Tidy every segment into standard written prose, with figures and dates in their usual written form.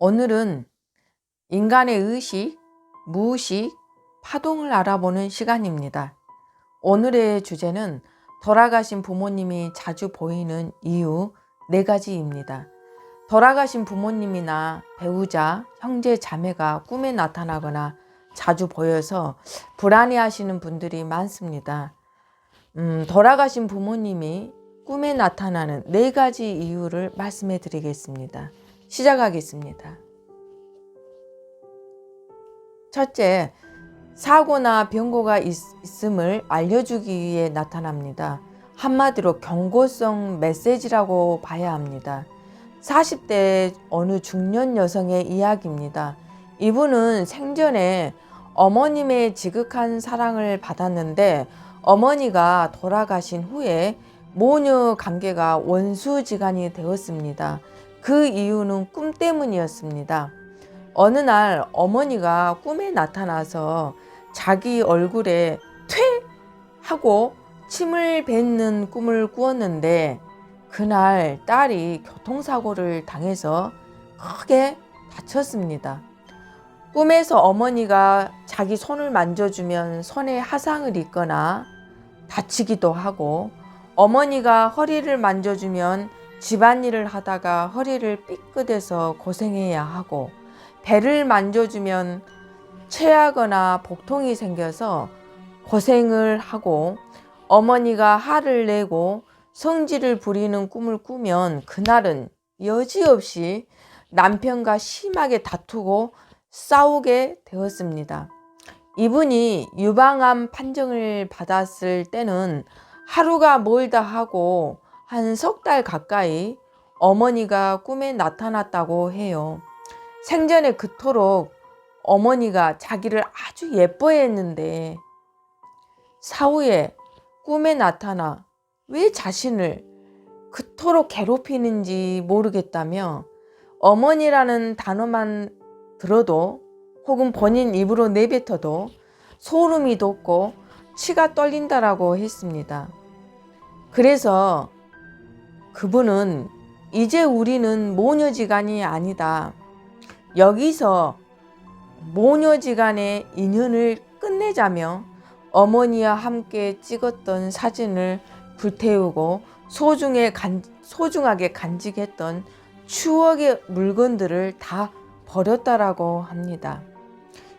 오늘은 인간의 의식, 무의식, 파동을 알아보는 시간입니다. 오늘의 주제는 돌아가신 부모님이 자주 보이는 이유 4가지입니다. 돌아가신 부모님이나 배우자, 형제, 자매가 꿈에 나타나거나 자주 보여서 불안해하시는 분들이 많습니다. 돌아가신 부모님이 꿈에 나타나는 4가지 이유를 말씀해 드리겠습니다. 시작하겠습니다. 첫째, 사고나 병고가 있음을 알려주기 위해 나타납니다. 한마디로 경고성 메시지라고 봐야 합니다. 40대 어느 중년 여성의 이야기입니다. 이분은 생전에 어머님의 지극한 사랑을 받았는데 어머니가 돌아가신 후에 모녀 관계가 원수지간이 되었습니다. 그 이유는 꿈 때문이었습니다. 어느 날 어머니가 꿈에 나타나서 자기 얼굴에 퇴! 하고 침을 뱉는 꿈을 꾸었는데 그날 딸이 교통사고를 당해서 크게 다쳤습니다. 꿈에서 어머니가 자기 손을 만져주면 손에 화상을 입거나 다치기도 하고, 어머니가 허리를 만져주면 집안일을 하다가 허리를 삐끗해서 고생해야 하고, 배를 만져주면 체하거나 복통이 생겨서 고생을 하고, 어머니가 화를 내고 성질을 부리는 꿈을 꾸면 그날은 여지없이 남편과 심하게 다투고 싸우게 되었습니다. 이분이 유방암 판정을 받았을 때는 하루가 멀다 하고 한 3달 가까이 어머니가 꿈에 나타났다고 해요. 생전에 그토록 어머니가 자기를 아주 예뻐했는데 사후에 꿈에 나타나 왜 자신을 그토록 괴롭히는지 모르겠다며 어머니라는 단어만 들어도 혹은 본인 입으로 내뱉어도 소름이 돋고 치가 떨린다라고 했습니다. 그래서 그분은 이제 우리는 모녀지간이 아니다. 여기서 모녀지간의 인연을 끝내자며 어머니와 함께 찍었던 사진을 불태우고 소중하게 간직했던 추억의 물건들을 다 버렸다라고 합니다.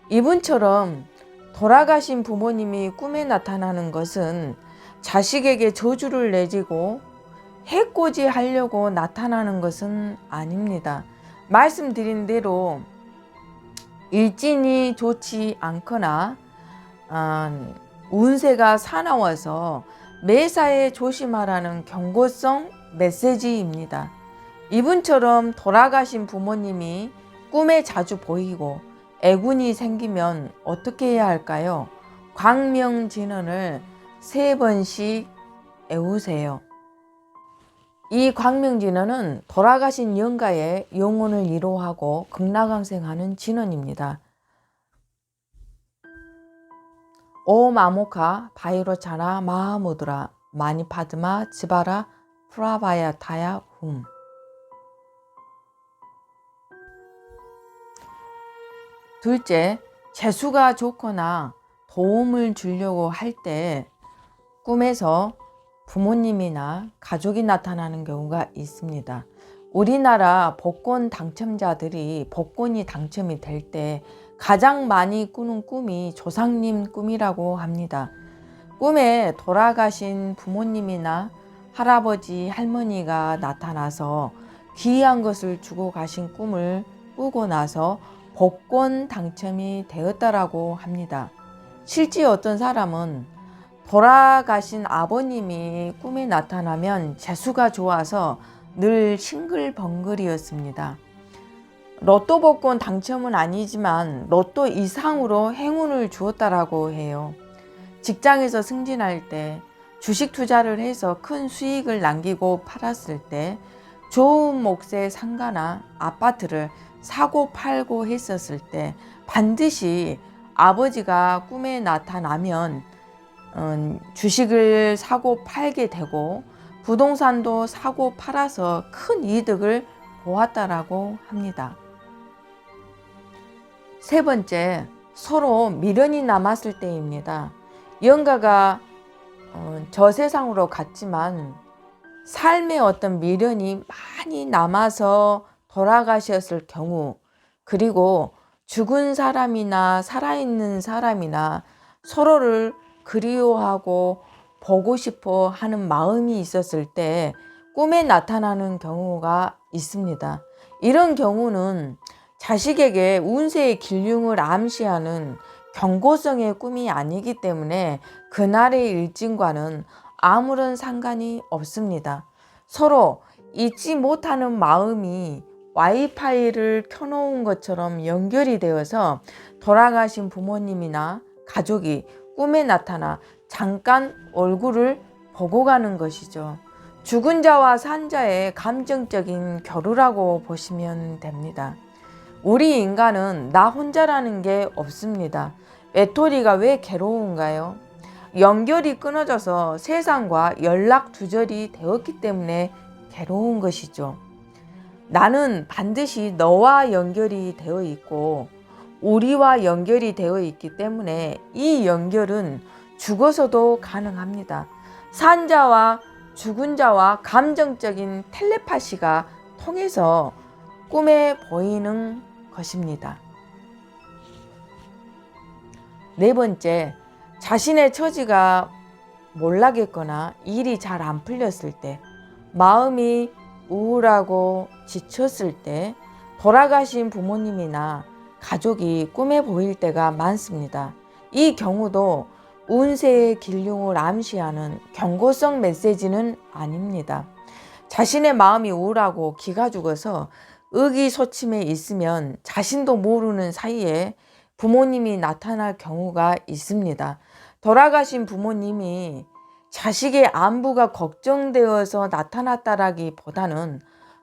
이분처럼 돌아가신 부모님이 꿈에 나타나는 것은 자식에게 저주를 내지고 해코지 하려고 나타나는 것은 아닙니다. 말씀드린 대로 일진이 좋지 않거나 운세가 사나워서 매사에 조심하라는 경고성 메시지입니다. 이분처럼 돌아가신 부모님이 꿈에 자주 보이고 애군이 생기면 어떻게 해야 할까요? 광명진언을 3번씩 외우세요. 이 광명진언은 돌아가신 영가의 영혼을 위로하고 극락왕생하는 진언입니다. 옴 아모카 바이로차나 마하무드라 마니파드마 지바라 프라바야타야 훔. 둘째, 재수가 좋거나 도움을 주려고 할 때 꿈에서 부모님이나 가족이 나타나는 경우가 있습니다. 우리나라 복권 당첨자들이 복권이 당첨이 될 때 가장 많이 꾸는 꿈이 조상님 꿈이라고 합니다. 꿈에 돌아가신 부모님이나 할아버지, 할머니가 나타나서 귀한 것을 주고 가신 꿈을 꾸고 나서 복권 당첨이 되었다라고 합니다. 실제 어떤 사람은 돌아가신 아버님이 꿈에 나타나면 재수가 좋아서 늘 싱글벙글이었습니다. 로또 복권 당첨은 아니지만 로또 이상으로 행운을 주었다라고 해요. 직장에서 승진할 때, 주식 투자를 해서 큰 수익을 남기고 팔았을 때, 좋은 몫의 상가나 아파트를 사고 팔고 했었을 때 반드시 아버지가 꿈에 나타나면 주식을 사고 팔게 되고 부동산도 사고 팔아서 큰 이득을 보았다라고 합니다. 세 번째, 서로 미련이 남았을 때입니다. 영가가 저 세상으로 갔지만 삶의 어떤 미련이 많이 남아서 돌아가셨을 경우, 그리고 죽은 사람이나 살아있는 사람이나 서로를 그리워하고 보고 싶어 하는 마음이 있었을 때 꿈에 나타나는 경우가 있습니다. 이런 경우는 자식에게 운세의 길흉을 암시하는 경고성의 꿈이 아니기 때문에 그날의 일진과는 아무런 상관이 없습니다. 서로 잊지 못하는 마음이 와이파이를 켜놓은 것처럼 연결이 되어서 돌아가신 부모님이나 가족이 꿈에 나타나 잠깐 얼굴을 보고 가는 것이죠. 죽은 자와 산 자의 감정적인 교류라고 보시면 됩니다. 우리 인간은 나 혼자라는 게 없습니다. 외톨이가 왜 괴로운가요? 연결이 끊어져서 세상과 연락 두절이 되었기 때문에 괴로운 것이죠. 나는 반드시 너와 연결이 되어 있고 우리와 연결이 되어 있기 때문에 이 연결은 죽어서도 가능합니다. 산 자와 죽은 자와 감정적인 텔레파시가 통해서 꿈에 보이는 것입니다. 네 번째, 자신의 처지가 몰락했거나 일이 잘 안 풀렸을 때, 마음이 우울하고 지쳤을 때 돌아가신 부모님이나 가족이 꿈에 보일 때가 많습니다. 이 경우도 운세의 길흉을 암시하는 경고성 메시지는 아닙니다. 자신의 마음이 우울하고 기가 죽어서 의기소침해 있으면 자신도 모르는 사이에 부모님이 나타날 경우가 있습니다. 돌아가신 부모님이 자식의 안부가 걱정되어서 나타났다라기보다는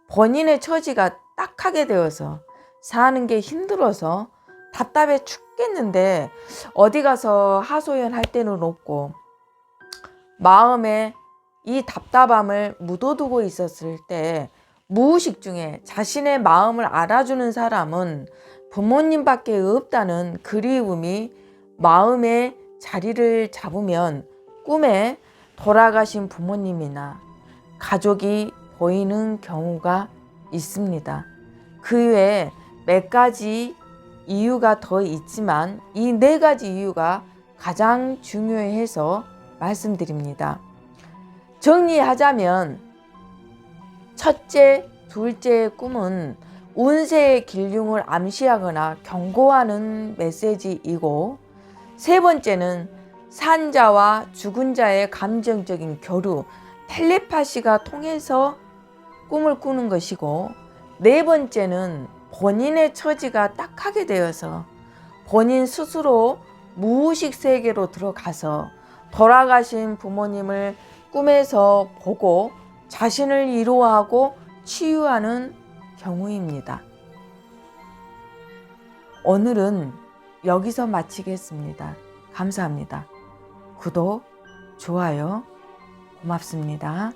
본인의 처지가 딱하게 되어서 사는 게 힘들어서 답답해 죽겠는데 어디 가서 하소연할 데는 없고 마음에 이 답답함을 묻어두고 있었을 때 무의식 중에 자신의 마음을 알아주는 사람은 부모님밖에 없다는 그리움이 마음에 자리를 잡으면 꿈에 돌아가신 부모님이나 가족이 보이는 경우가 있습니다. 그 외에 몇 가지 이유가 더 있지만 이 네 가지 이유가 가장 중요해서 말씀드립니다. 정리하자면 첫째, 둘째의 꿈은 운세의 길흉을 암시하거나 경고하는 메시지이고, 세 번째는 산 자와 죽은 자의 감정적인 교류, 텔레파시가 통해서 꿈을 꾸는 것이고, 네 번째는 본인의 처지가 딱하게 되어서 본인 스스로 무의식 세계로 들어가서 돌아가신 부모님을 꿈에서 보고 자신을 위로하고 치유하는 경우입니다. 오늘은 여기서 마치겠습니다. 감사합니다. 구독, 좋아요 고맙습니다.